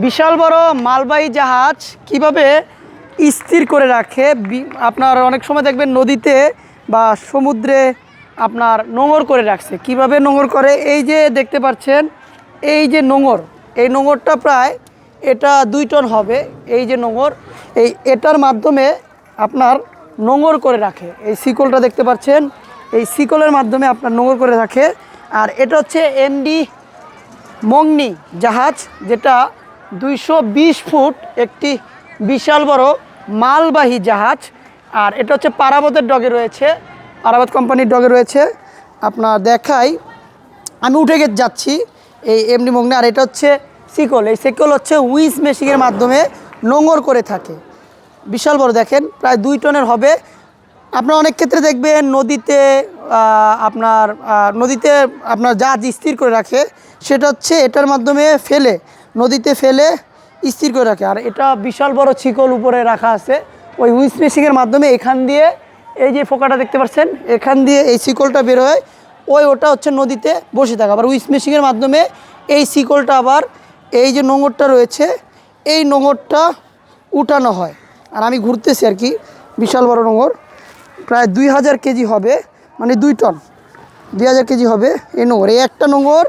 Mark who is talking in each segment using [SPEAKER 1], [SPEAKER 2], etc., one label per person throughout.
[SPEAKER 1] বিশাল বড় মালবাহী জাহাজ কিভাবে স্থির করে রাখে। আপনার অনেক সময় দেখবেন নদীতে বা সমুদ্রে আপনার নোঙর করে রাখছে। কিভাবে নোঙর করে, এই যে দেখতে পাচ্ছেন, এই যে নোঙর, এই নোঙরটা প্রায় এটা 2 টন হবে। এই যে নোঙর, এটার মাধ্যমে আপনার নোঙর করে রাখে। এই শিকলটা দেখতে পাচ্ছেন, এই শিকলের মাধ্যমে আপনার নোঙর করে রাখে। আর এটা হচ্ছে এমডি মংনি জাহাজ, যেটা 220 ফুট একটি বিশাল বড় মালবাহী জাহাজ। আর এটা হচ্ছে পারাবতের ডগে রয়েছে, পারাবত কোম্পানির ডগে রয়েছে। আপনার দেখাই, আমি উঠে যাচ্ছি এই এমডি মংনি। আর এটা হচ্ছে শিকল, এই শিকল হচ্ছে উইস মেশিনের মাধ্যমে নোঙর করে থাকে। বিশাল বড়, দেখেন প্রায় 2 টনের হবে। আপনার অনেক ক্ষেত্রে দেখবেন নদীতে আপনার জাহাজ স্থির করে রাখে, সেটা হচ্ছে এটার মাধ্যমে ফেলে, নদীতে ফেলে স্থির করে রাখে। আর এটা বিশাল বড় শিকল উপরে রাখা আছে, ওই হুইস মেশিনের মাধ্যমে এখান দিয়ে, এই যে ফোকাটা দেখতে পাচ্ছেন, এখান দিয়ে এই শিকলটা বের হয়, ওটা হচ্ছে নদীতে বসে থাকে। আবার হুইস মেশিনের মাধ্যমে এই শিকলটা আবার এই যে নোঙরটা রয়েছে, এই নোঙরটা উঠানো হয়। আর আমি ঘুরতেছি আর কি, বিশাল বড় নোঙর, প্রায় 2000 কেজি হবে, মানে 2 টন, 2000 কেজি হবে এই নোঙর, এই একটা নোঙর।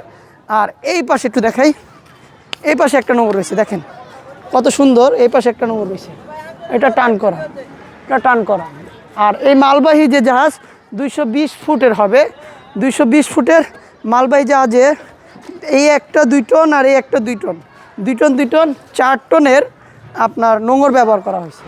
[SPEAKER 1] আর এই পাশে একটু দেখাই, এই পাশে একটা নোঙর রয়েছে, দেখেন কত সুন্দর, এই পাশে একটা নোঙর রয়েছে, এটা টান করা, এটা টান করা। আর এই মালবাহী যে জাহাজ 220 ফুটের হবে, 220 ফুটের মালবাহী জাহাজে এই একটা 2 টন আর এই একটা 2 টন, 2 টন 2 টন 4 টনের আপনার নোঙর ব্যবহার করা হয়েছে।